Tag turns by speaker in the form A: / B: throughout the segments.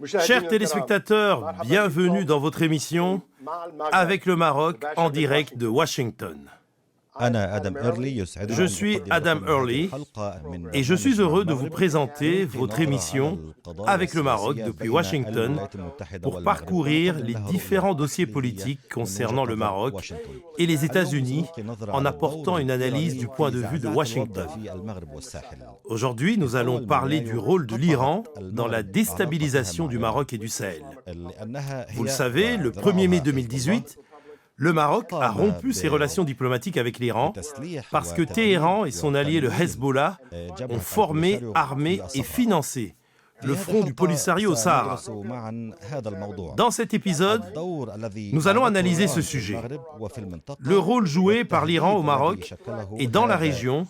A: Chers téléspectateurs, bienvenue dans votre émission Avec le Maroc en direct de Washington. Je suis Adam Early et je suis heureux de vous présenter votre émission Avec le Maroc depuis Washington pour parcourir les différents dossiers politiques concernant le Maroc et les États-Unis en apportant une analyse du point de vue de Washington. Aujourd'hui, nous allons parler du rôle de l'Iran dans la déstabilisation du Maroc et du Sahel. Vous le savez, le 1er mai 2018, le Maroc a rompu ses relations diplomatiques avec l'Iran parce que Téhéran et son allié le Hezbollah ont formé, armé et financé le front du Polisario au Sahara. Dans cet épisode, nous allons analyser ce sujet, le rôle joué par l'Iran au Maroc et dans la région,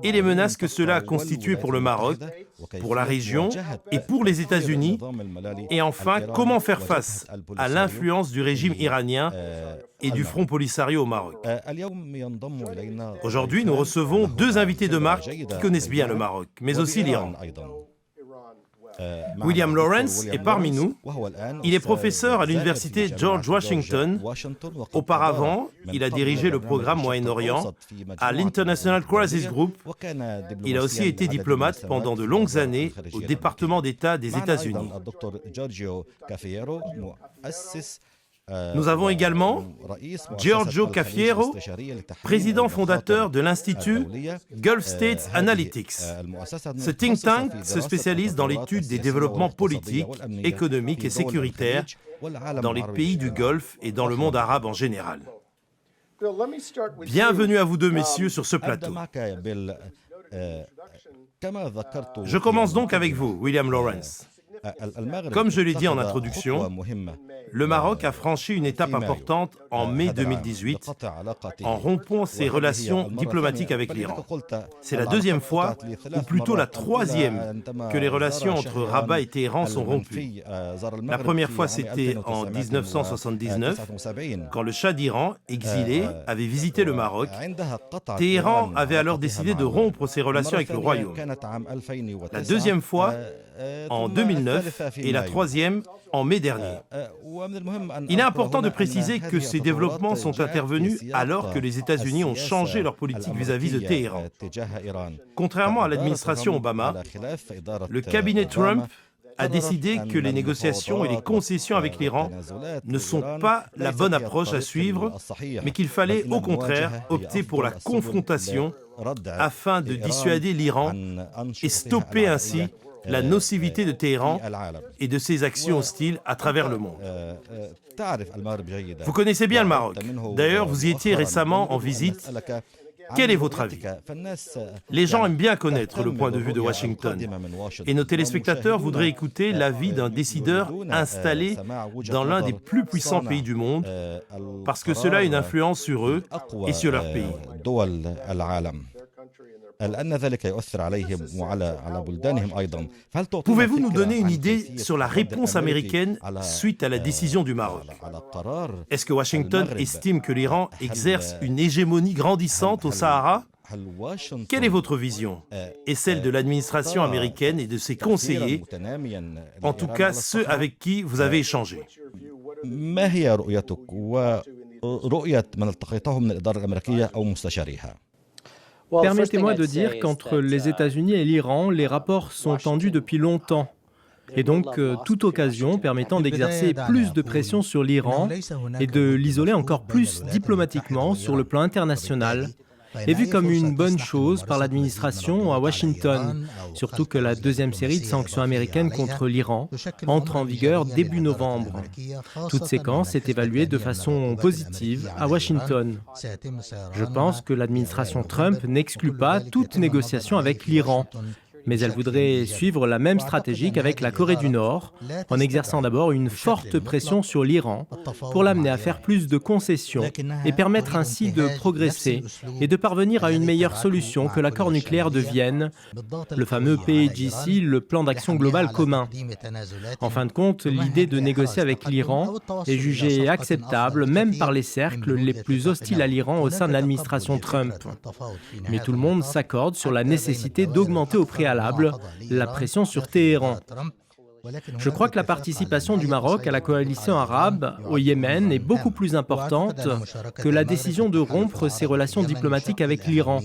A: et les menaces que cela a constituées pour le Maroc, pour la région et pour les États-Unis, et enfin, comment faire face à l'influence du régime iranien et du front Polisario au Maroc. Aujourd'hui, nous recevons deux invités de marque qui connaissent bien le Maroc, mais aussi l'Iran. William Lawrence est parmi nous. Il est professeur à l'université George Washington. Auparavant, il a dirigé le programme Moyen-Orient à l'International Crisis Group. Il a aussi été diplomate pendant de longues années au département d'État des États-Unis. Nous avons également Giorgio Cafiero, président fondateur de l'Institut Gulf States Analytics. Ce think tank se spécialise dans l'étude des développements politiques, économiques et sécuritaires dans les pays du Golfe et dans le monde arabe en général. Bienvenue à vous deux, messieurs, sur ce plateau. Je commence donc avec vous, William Lawrence. Comme je l'ai dit en introduction, le Maroc a franchi une étape importante en mai 2018 en rompant ses relations diplomatiques avec l'Iran. C'est la deuxième fois, ou plutôt la troisième, que les relations entre Rabat et Téhéran sont rompues. La première fois, c'était en 1979, quand le Shah d'Iran, exilé, avait visité le Maroc. Téhéran avait alors décidé de rompre ses relations avec le royaume. La deuxième fois, en 2009, et la troisième en mai dernier. Il est important de préciser que ces développements sont intervenus alors que les États-Unis ont changé leur politique vis-à-vis de Téhéran. Contrairement à l'administration Obama, le cabinet Trump a décidé que les négociations et les concessions avec l'Iran ne sont pas la bonne approche à suivre, mais qu'il fallait au contraire opter pour la confrontation afin de dissuader l'Iran et stopper ainsi la nocivité de Téhéran et de ses actions hostiles à travers le monde. Vous connaissez bien le Maroc. D'ailleurs, vous y étiez récemment en visite. Quel est votre avis? Les gens aiment bien connaître le point de vue de Washington. Et nos téléspectateurs voudraient écouter l'avis d'un décideur installé dans l'un des plus puissants pays du monde, parce que cela a une influence sur eux et sur leur pays. Pouvez-vous nous donner une idée sur la réponse américaine suite à la décision du Maroc? Est-ce que Washington estime que l'Iran exerce une hégémonie grandissante au Sahara? Quelle est votre vision et celle de l'administration américaine et de ses conseillers, en tout cas ceux avec qui vous avez échangé?
B: Permettez-moi de dire qu'entre les États-Unis et l'Iran, les rapports sont tendus depuis longtemps. Et donc, toute occasion permettant d'exercer plus de pression sur l'Iran et de l'isoler encore plus diplomatiquement sur le plan international est vue comme une bonne chose par l'administration à Washington, surtout que la deuxième série de sanctions américaines contre l'Iran entre en vigueur début novembre. Toute séquence est évaluée de façon positive à Washington. Je pense que l'administration Trump n'exclut pas toute négociation avec l'Iran, mais elle voudrait suivre la même stratégie qu'avec la Corée du Nord, en exerçant d'abord une forte pression sur l'Iran pour l'amener à faire plus de concessions et permettre ainsi de progresser et de parvenir à une meilleure solution que l'accord nucléaire de Vienne, le fameux PAGC, le plan d'action global commun. En fin de compte, l'idée de négocier avec l'Iran est jugée acceptable même par les cercles les plus hostiles à l'Iran au sein de l'administration Trump. Mais tout le monde s'accorde sur la nécessité d'augmenter au préalable la pression sur Téhéran. Je crois que la participation du Maroc à la coalition arabe au Yémen est beaucoup plus importante que la décision de rompre ses relations diplomatiques avec l'Iran.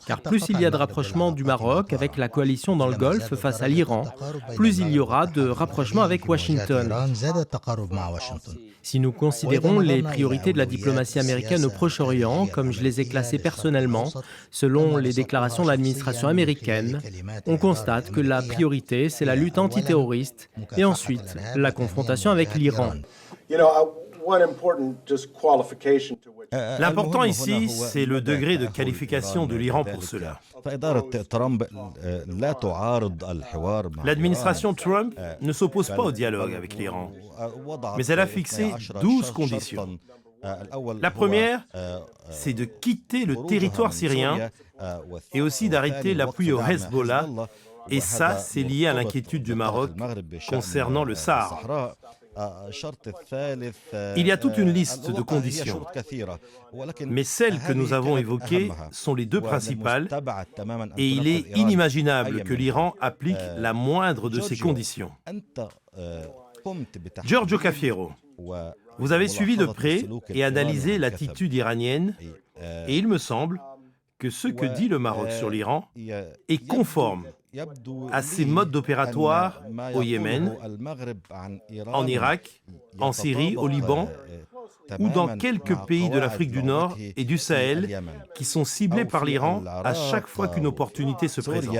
B: Car plus il y a de rapprochement du Maroc avec la coalition dans le Golfe face à l'Iran, plus il y aura de rapprochement avec Washington. Si nous considérons les priorités de la diplomatie américaine au Proche-Orient, comme je les ai classées personnellement, selon les déclarations de l'administration américaine, on constate que la priorité, c'est la lutte antiterroriste et ensuite la confrontation avec l'Iran.
A: L'important ici, c'est le degré de qualification de l'Iran pour cela. L'administration Trump ne s'oppose pas au dialogue avec l'Iran, mais elle a fixé 12 conditions. La première, c'est de quitter le territoire syrien et aussi d'arrêter l'appui au Hezbollah, et ça, c'est lié à l'inquiétude du Maroc concernant le Sahara. Il y a toute une liste de conditions, mais celles que nous avons évoquées sont les deux principales, et il est inimaginable que l'Iran applique la moindre de ces conditions. Giorgio Cafiero, vous avez suivi de près et analysé l'attitude iranienne, et il me semble que ce que dit le Maroc sur l'Iran est conforme à ses modes opératoires au Yémen, en Irak, en Syrie, au Liban ou dans quelques pays de l'Afrique du Nord et du Sahel qui sont ciblés par l'Iran à chaque fois qu'une opportunité se présente.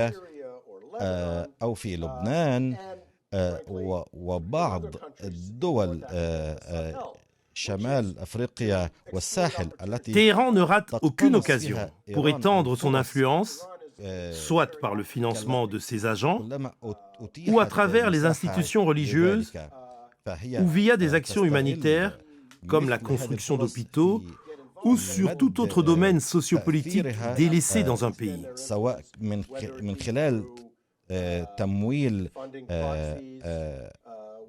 A: Téhéran ne rate aucune occasion pour étendre son influence, soit par le financement de ses agents, ou à travers les institutions religieuses, ou via des actions humanitaires, comme la construction d'hôpitaux, ou sur tout autre domaine sociopolitique délaissé dans un pays.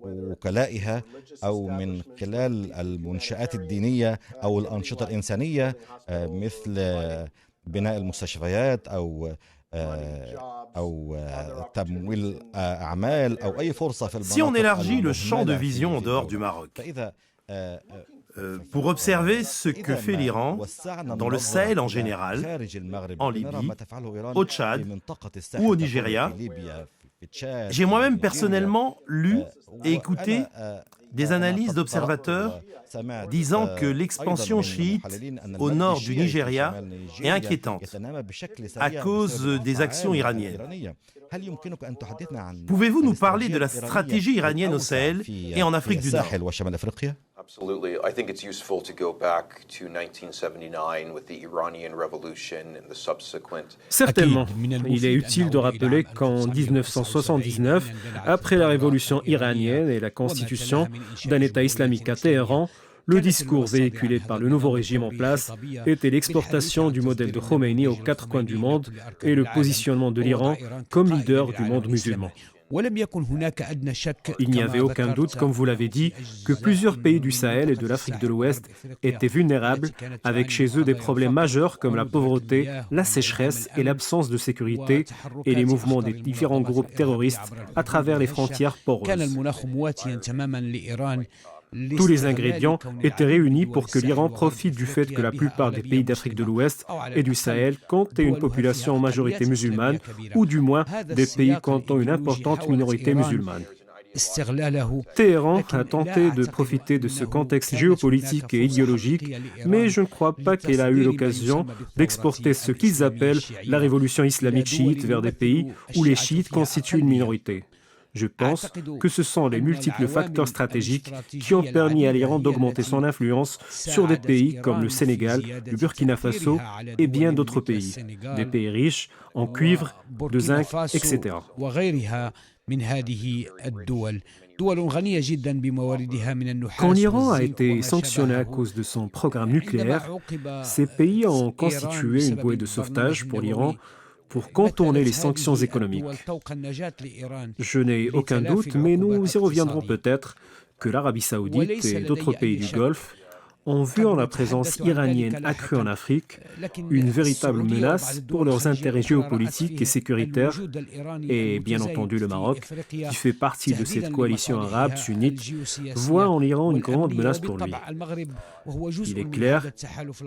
C: وكلائها أو من خلال المنشآت الدينية أو الأنشطة الإنسانية مثل بناء المستشفيات أو تمويل أعمال أو أي فرصة في المناطق.
A: Si on élargit le champ de vision en dehors du Maroc, pour observer ce que fait l'Iran dans le Sahel en général, en Libye, au Tchad ou au Nigeria, j'ai moi-même personnellement lu et écouté des analyses d'observateurs disant que l'expansion chiite au nord du Nigeria est inquiétante à cause des actions iraniennes. Pouvez-vous nous parler de la stratégie iranienne au Sahel et en Afrique du Nord?
D: Absolutely. I think it's useful to go back to 1979 with the Iranian Revolution and the subsequent.
B: Certainement. Il est utile de rappeler qu'en 1979, après la révolution iranienne et la constitution d'un État islamique à Téhéran, le discours véhiculé par le nouveau régime en place était l'exportation du modèle de Khomeini aux quatre coins du monde et le positionnement de l'Iran comme leader du monde musulman. Il n'y avait aucun doute, comme vous l'avez dit, que plusieurs pays du Sahel et de l'Afrique de l'Ouest étaient vulnérables, avec chez eux des problèmes majeurs comme la pauvreté, la sécheresse et l'absence de sécurité et les mouvements des différents groupes terroristes à travers les frontières poreuses. Tous les ingrédients étaient réunis pour que l'Iran profite du fait que la plupart des pays d'Afrique de l'Ouest et du Sahel comptent une population en majorité musulmane, ou du moins des pays comptant une importante minorité musulmane. Téhéran a tenté de profiter de ce contexte géopolitique et idéologique, mais je ne crois pas qu'elle a eu l'occasion d'exporter ce qu'ils appellent la révolution islamique chiite vers des pays où les chiites constituent une minorité. Je pense que ce sont les multiples facteurs stratégiques qui ont permis à l'Iran d'augmenter son influence sur des pays comme le Sénégal, le Burkina Faso et bien d'autres pays, des pays riches en cuivre, de zinc, etc. Quand l'Iran a été sanctionné à cause de son programme nucléaire, ces pays ont constitué une bouée de sauvetage pour l'Iran pour contourner les sanctions économiques. Je n'ai aucun doute, mais nous y reviendrons peut-être, que l'Arabie saoudite et d'autres pays du Golfe
E: ont vu en la présence iranienne accrue en Afrique une véritable menace pour leurs intérêts géopolitiques et sécuritaires, et bien entendu le Maroc, qui fait partie de cette coalition arabe sunnite, voit en Iran une grande menace pour lui. Il est clair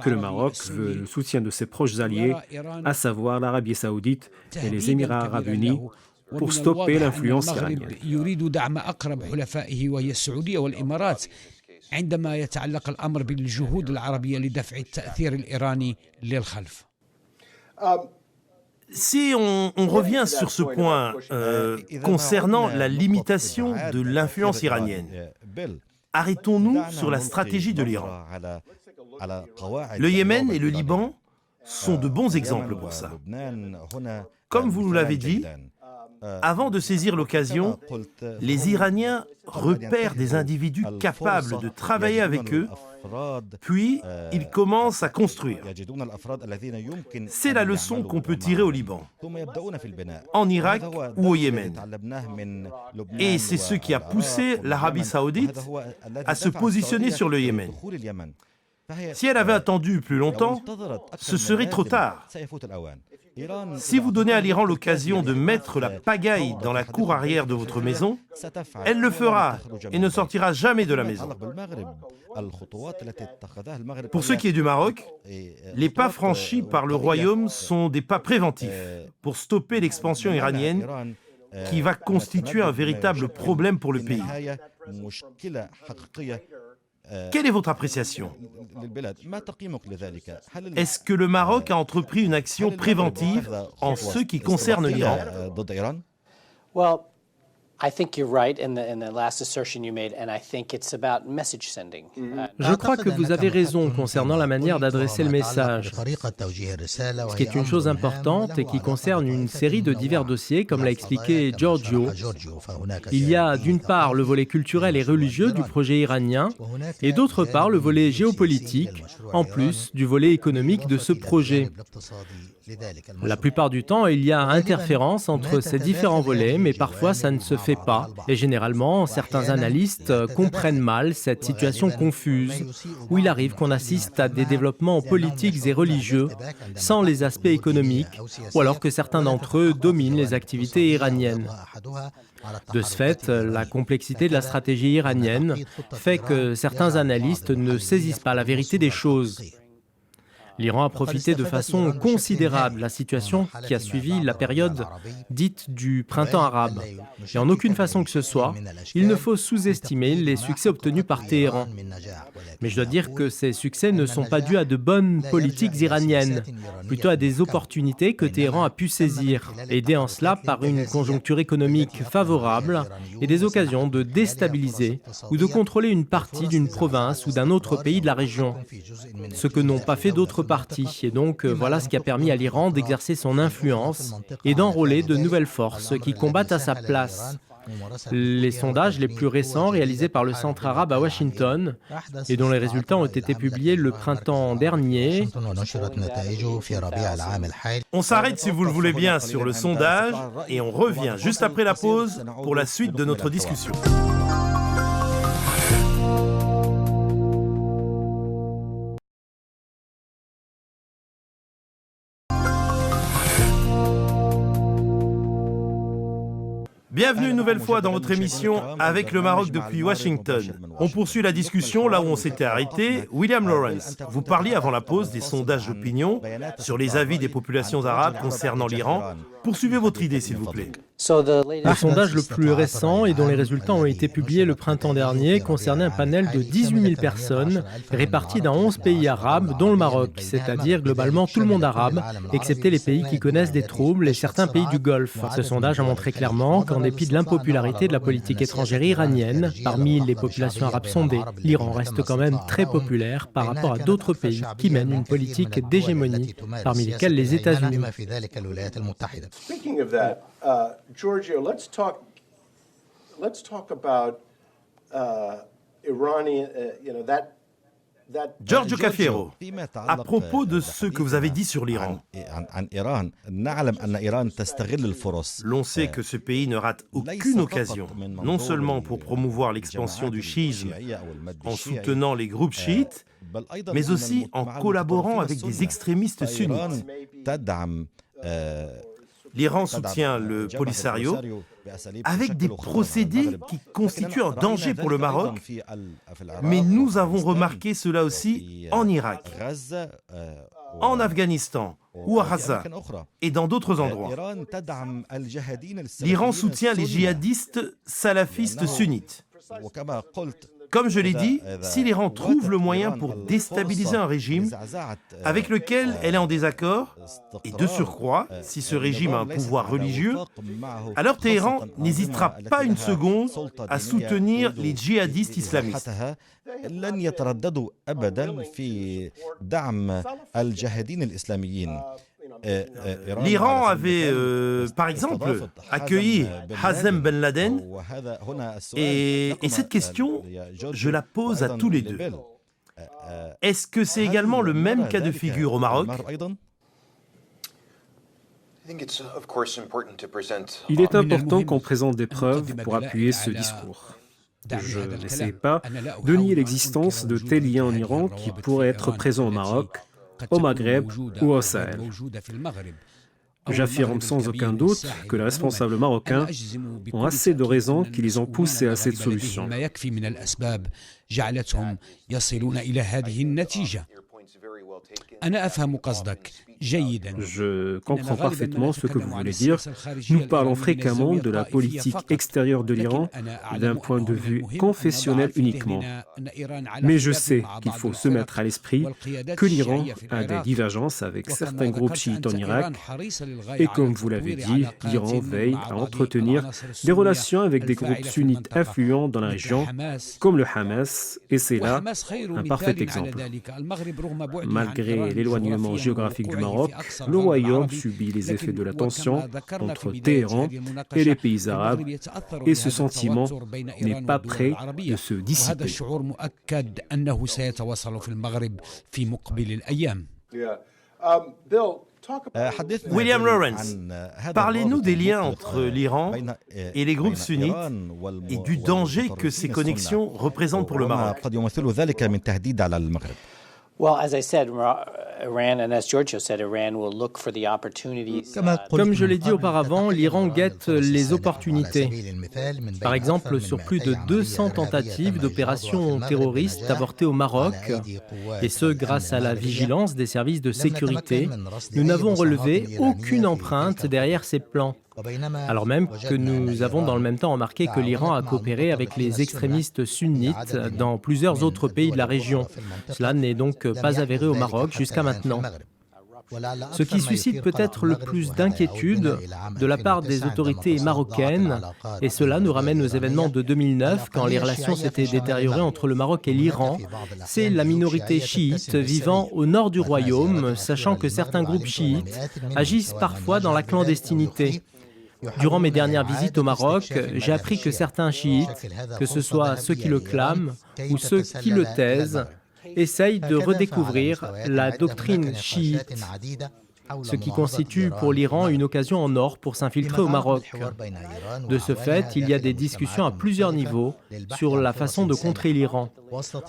E: que le Maroc veut le soutien de ses proches alliés, à savoir l'Arabie saoudite et les Émirats arabes unis, pour stopper l'influence iranienne.
F: عندما يتعلق الأمر بالجهود العربية لدفع التأثير الإيراني للخلف.
A: Si on revient sur ce point concernant la limitation de l'influence iranienne, arrêtons-nous sur la stratégie de l'Iran. Le Yémen et le Liban sont de bons exemples pour ça. Comme vous nous l'avez dit, avant de saisir l'occasion, les Iraniens repèrent des individus capables de travailler avec eux, puis ils commencent à construire. C'est la leçon qu'on peut tirer au Liban, en Irak ou au Yémen. Et c'est ce qui a poussé l'Arabie saoudite à se positionner sur le Yémen. Si elle avait attendu plus longtemps, ce serait trop tard. Si vous donnez à l'Iran l'occasion de mettre la pagaille dans la cour arrière de votre maison, elle le fera et ne sortira jamais de la maison. Pour ce qui est du Maroc, les pas franchis par le Royaume sont des pas préventifs pour stopper l'expansion iranienne qui va constituer un véritable problème pour le pays. Quelle est votre appréciation? Est-ce que le Maroc a entrepris une action préventive en ce qui concerne l'Iran?
B: Je crois que vous avez raison concernant la manière d'adresser le message, ce qui est une chose importante et qui concerne une série de divers dossiers, comme l'a expliqué Giorgio. Il y a d'une part le volet culturel et religieux du projet iranien, et d'autre part le volet géopolitique, en plus du volet économique de ce projet. La plupart du temps, il y a interférence entre ces différents volets, mais parfois ça ne se fait pas. Et généralement, certains analystes comprennent mal cette situation confuse, où il arrive qu'on assiste à des développements politiques et religieux sans les aspects économiques, ou alors que certains d'entre eux dominent les activités iraniennes. De ce fait, la complexité de la stratégie iranienne fait que certains analystes ne saisissent pas la vérité des choses. L'Iran a profité de façon considérable de la situation qui a suivi la période dite du printemps arabe. Et en aucune façon que ce soit, il ne faut sous-estimer les succès obtenus par Téhéran. Mais je dois dire que ces succès ne sont pas dus à de bonnes politiques iraniennes, plutôt à des opportunités que Téhéran a pu saisir, aidé en cela par une conjoncture économique favorable et des occasions de déstabiliser ou de contrôler une partie d'une province ou d'un autre pays de la région, ce que n'ont pas fait d'autres parties. Et donc voilà ce qui a permis à l'Iran d'exercer son influence et d'enrôler de nouvelles forces qui combattent à sa place. Les sondages les plus récents réalisés par le Centre arabe à Washington et dont les résultats ont été publiés le printemps dernier.
A: On s'arrête si vous le voulez bien sur le sondage et on revient juste après la pause pour la suite de notre discussion. Bienvenue une nouvelle fois dans votre émission Avec le Maroc depuis Washington. On poursuit la discussion là où on s'était arrêté. William Lawrence, vous parliez avant la pause des sondages d'opinion sur les avis des populations arabes concernant l'Iran. Poursuivez votre idée, s'il vous plaît.
B: Le sondage le plus récent et dont les résultats ont été publiés le printemps dernier concernait un panel de 18 000 personnes réparties dans 11 pays arabes, dont le Maroc, c'est-à-dire globalement tout le monde arabe, excepté les pays qui connaissent des troubles et certains pays du Golfe. Ce sondage a montré clairement qu'en dépit de l'impopularité de la politique étrangère iranienne, parmi les populations arabes sondées, l'Iran reste quand même très populaire par rapport à d'autres pays qui mènent une politique d'hégémonie, parmi lesquels les États-Unis.
G: Speaking of that, Giorgio, let's talk about Iranian,
A: Giorgio Cafiero, à propos de ce que vous avez dit sur l'Iran, l'on sait que ce pays ne rate aucune occasion, non seulement pour promouvoir l'expansion du chiisme en soutenant les groupes chiites, mais aussi en collaborant avec des extrémistes sunnites. L'Iran soutient le Polisario avec des procédés qui constituent un danger pour le Maroc, mais nous avons remarqué cela aussi en Irak, en Afghanistan ou à Gaza et dans d'autres endroits. L'Iran soutient les djihadistes salafistes sunnites. Comme je l'ai dit, si l'Iran trouve le moyen pour déstabiliser un régime avec lequel elle est en désaccord, et de surcroît, si ce régime a un pouvoir religieux, alors Téhéran n'hésitera pas une seconde à soutenir les djihadistes islamistes. L'Iran avait, par exemple, accueilli Hazem Ben Laden, et cette question, je la pose à tous les deux. Est-ce que c'est également le même cas de figure au Maroc ?
E: Il est important qu'on présente des preuves pour appuyer ce discours. Je n'essaie pas de nier l'existence de tels liens en Iran qui pourraient être présents au Maroc, au Maghreb ou au Sahel. J'affirme sans aucun doute que les responsables marocains ont assez de raisons qui les ont poussés à cette solution. Je comprends parfaitement ce que vous voulez dire. Nous parlons fréquemment de la politique extérieure de l'Iran d'un point de vue confessionnel uniquement. Mais je sais qu'il faut se mettre à l'esprit que l'Iran a des divergences avec certains groupes chiites en Irak. Et comme vous l'avez dit, l'Iran veille à entretenir des relations avec des groupes sunnites influents dans la région, comme le Hamas, et c'est là un parfait exemple. Malgré l'éloignement géographique du Maroc, le royaume subit les effets de la tension entre Téhéran et les pays arabes et ce sentiment n'est pas prêt de se dissiper.
A: William Lawrence, parlez-nous des liens entre l'Iran et les groupes sunnites et du danger que ces connexions représentent pour le Maroc.
B: Comme je l'ai dit auparavant, l'Iran guette les opportunités. Par exemple, sur plus de 200 tentatives d'opérations terroristes avortées au Maroc, et ce grâce à la vigilance des services de sécurité, nous n'avons relevé aucune empreinte derrière ces plans. Alors même que nous avons dans le même temps remarqué que l'Iran a coopéré avec les extrémistes sunnites dans plusieurs autres pays de la région. Cela n'est donc pas avéré au Maroc jusqu'à maintenant. Ce qui suscite peut-être le plus d'inquiétude de la part des autorités marocaines, et cela nous ramène aux événements de 2009, quand les relations s'étaient détériorées entre le Maroc et l'Iran, c'est la minorité chiite vivant au nord du royaume, sachant que certains groupes chiites agissent parfois dans la clandestinité. Durant mes dernières visites au Maroc, j'ai appris que certains chiites, que ce soit ceux qui le clament ou ceux qui le taisent, essayent de redécouvrir la doctrine chiite, ce qui constitue pour l'Iran une occasion en or pour s'infiltrer au Maroc. De ce fait, il y a des discussions à plusieurs niveaux sur la façon de contrer l'Iran.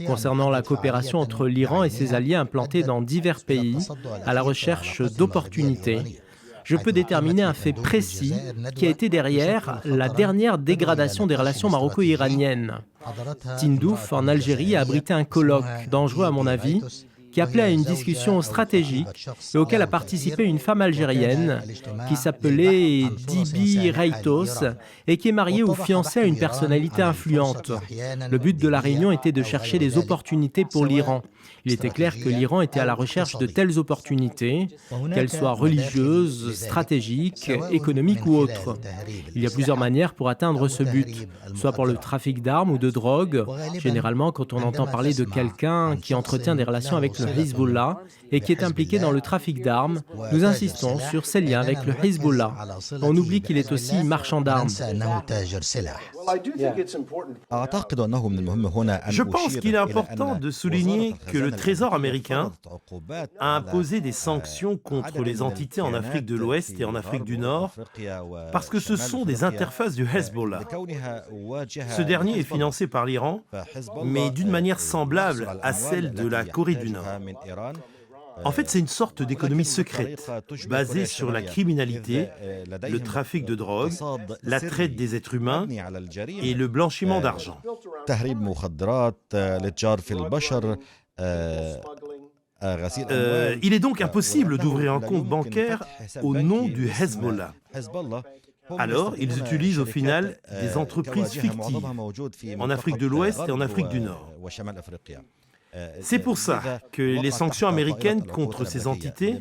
B: Concernant la coopération entre l'Iran et ses alliés implantés dans divers pays, à la recherche d'opportunités, je peux déterminer un fait précis qui a été derrière la dernière dégradation des relations maroco-iraniennes. Tindouf, en Algérie, a abrité un colloque, dangereux à mon avis, qui appelait à une discussion stratégique et auquel a participé une femme algérienne qui s'appelait Dibi Reitos et qui est mariée ou fiancée à une personnalité influente. Le but de la réunion était de chercher des opportunités pour l'Iran. Il était clair que l'Iran était à la recherche de telles opportunités, qu'elles soient religieuses, stratégiques, économiques ou autres. Il y a plusieurs manières pour atteindre ce but, soit par le trafic d'armes ou de drogue, généralement quand on entend parler de quelqu'un qui entretient des relations avec le Hezbollah et qui est impliqué dans le trafic d'armes, nous insistons sur ses liens avec le Hezbollah. On oublie qu'il est aussi marchand d'armes.
A: Je pense qu'il est important de souligner que le Trésor américain a imposé des sanctions contre les entités en Afrique de l'Ouest et en Afrique du Nord parce que ce sont des interfaces du Hezbollah. Ce dernier est financé par l'Iran, mais d'une manière semblable à celle de la Corée du Nord. En fait, c'est une sorte d'économie secrète, basée sur la criminalité, le trafic de drogue, la traite des êtres humains et le blanchiment d'argent. Il est donc impossible d'ouvrir un compte bancaire au nom du Hezbollah. Alors, ils utilisent au final des entreprises fictives en Afrique de l'Ouest et en Afrique du Nord. C'est pour ça que les sanctions américaines contre ces entités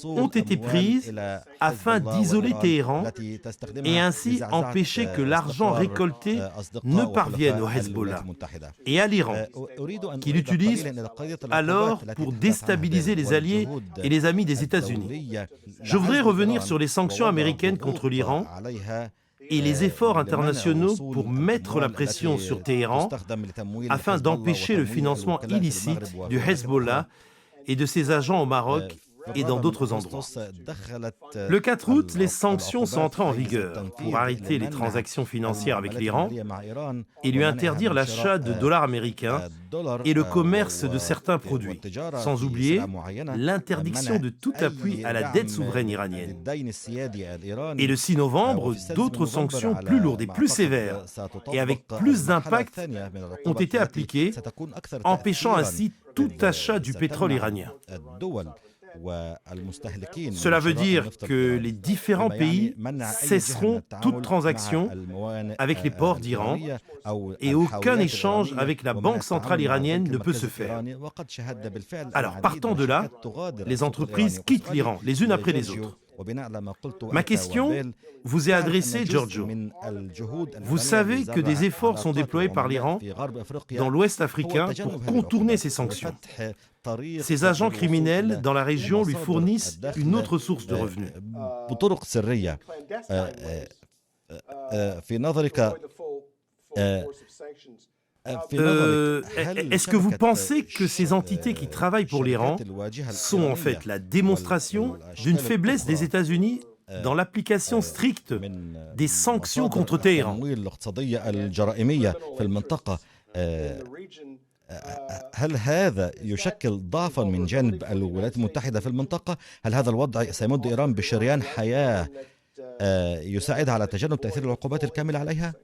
A: ont été prises afin d'isoler Téhéran et ainsi empêcher que l'argent récolté ne parvienne au Hezbollah et à l'Iran, qui l'utilise alors pour déstabiliser les alliés et les amis des États-Unis. Je voudrais revenir sur les sanctions américaines contre l'Iran et les efforts internationaux pour mettre la pression sur Téhéran afin d'empêcher le financement illicite du Hezbollah et de ses agents au Maroc et dans d'autres endroits. Le 4 août, les sanctions sont entrées en vigueur pour arrêter les transactions financières avec l'Iran et lui interdire l'achat de dollars américains et le commerce de certains produits, sans oublier l'interdiction de tout appui à la dette souveraine iranienne. Et le 6 novembre, d'autres sanctions plus lourdes et plus sévères et avec plus d'impact ont été appliquées, empêchant ainsi tout achat du pétrole iranien. Cela veut dire que les différents pays cesseront toute transaction avec les ports d'Iran et aucun échange avec la Banque centrale iranienne ne peut se faire. Alors, partant de là, les entreprises quittent l'Iran les unes après les autres. Ma question vous est adressée, Giorgio. Vous savez que des efforts sont déployés par l'Iran dans l'Ouest africain pour contourner ces sanctions. Ces agents criminels dans la région lui fournissent une autre source de revenus. Est-ce que vous pensez que ces entités qui travaillent pour l'Iran sont en fait la démonstration d'une faiblesse des États-Unis dans l'application stricte des sanctions contre Téhéran?
C: هل هذا يشكل ضعفا من جانب الولايات المتحدة في المنطقة؟ هل هذا الوضع سيمد إيران بشريان حياة يساعدها على تجنب تأثير العقوبات الكاملة عليها؟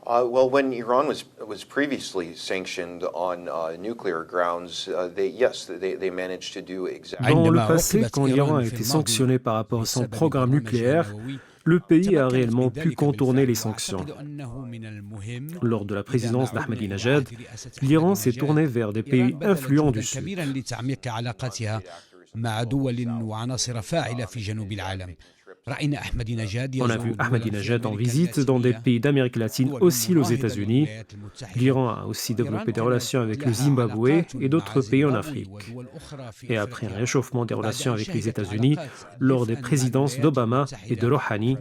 D: Well, when Iran was previously sanctioned on nuclear grounds, they managed to do exactly.
E: Dans le passé, quand l'Iran a été sanctionné par rapport à son programme nucléaire, le pays a réellement pu contourner les sanctions. Lors de la présidence d'Ahmadinejad, l'Iran s'est tourné vers des pays influents du Sud. On a vu Ahmadinejad en visite dans des pays d'Amérique latine, aussi aux États-Unis. L'Iran a aussi développé des relations avec le Zimbabwe et d'autres pays en Afrique. Et après un réchauffement des relations avec les États-Unis, lors des présidences d'Obama et de Rouhani,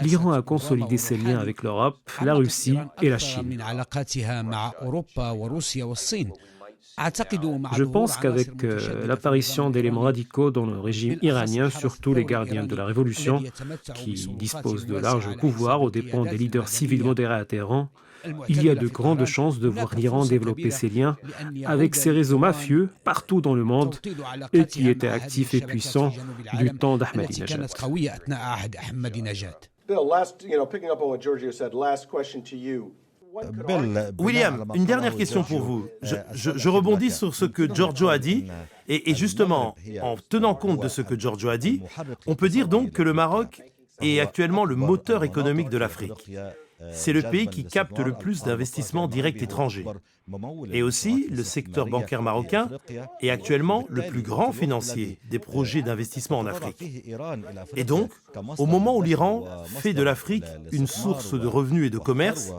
E: l'Iran a consolidé ses liens avec l'Europe, la Russie et la Chine. Je pense qu'avec l'apparition d'éléments radicaux dans le régime iranien, surtout les gardiens de la révolution, qui disposent de larges pouvoirs aux dépens des leaders civils modérés à Téhéran, il y a de grandes chances de voir l'Iran développer ses liens avec ses réseaux mafieux partout dans le monde et qui étaient actifs et puissants du temps d'Ahmadinejad.
A: William, une dernière question pour vous. Je rebondis sur ce que Giorgio a dit, et justement, en tenant compte de ce que Giorgio a dit, on peut dire donc que le Maroc est actuellement le moteur économique de l'Afrique. C'est le pays qui capte le plus d'investissements directs étrangers. Et aussi, le secteur bancaire marocain est actuellement le plus grand financier des projets d'investissement en Afrique. Et donc, au moment où l'Iran fait de l'Afrique une source de revenus et de commerce,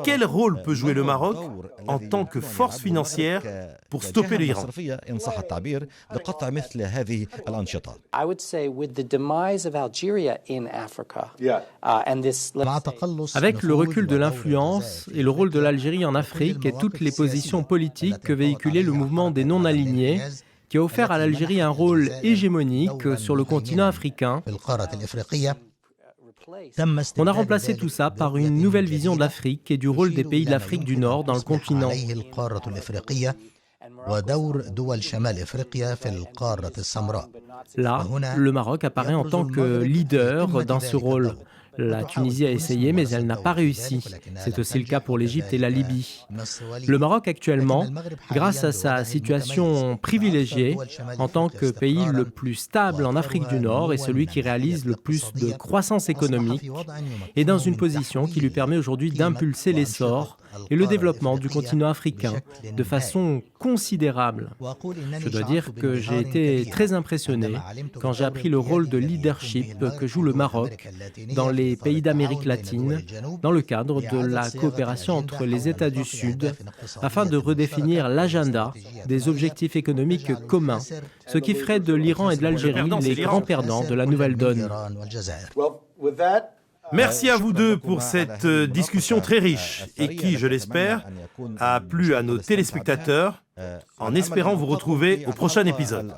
A: Quel rôle peut jouer le Maroc en tant que force financière pour stopper l'Iran?
C: إن صح التعبير لقطع مثل هذه الأنشطة.
H: I would say with the demise of Algeria in Africa, and this,
B: Avec le recul de l'influence et le rôle de l'Algérie en Afrique et toutes les positions politiques que véhiculait le mouvement des non-alignés, qui a offert à l'Algérie un rôle hégémonique sur le continent africain, on a remplacé tout ça par une nouvelle vision de l'Afrique et du rôle des pays de l'Afrique du Nord dans le continent. Là, le Maroc apparaît en tant que leader dans ce rôle. La Tunisie a essayé, mais elle n'a pas réussi. C'est aussi le cas pour l'Égypte et la Libye. Le Maroc actuellement, grâce à sa situation privilégiée, en tant que pays le plus stable en Afrique du Nord et celui qui réalise le plus de croissance économique, est dans une position qui lui permet aujourd'hui d'impulser l'essor et le développement du continent africain de façon considérable. Je dois dire que j'ai été très impressionné quand j'ai appris le rôle de leadership que joue le Maroc dans les pays d'Amérique latine dans le cadre de la coopération entre les États du Sud afin de redéfinir l'agenda des objectifs économiques communs, ce qui ferait de l'Iran et de l'Algérie les grands perdants de la nouvelle donne.
A: Merci à vous deux pour cette discussion très riche et qui, je l'espère, a plu à nos téléspectateurs en espérant vous retrouver au prochain épisode.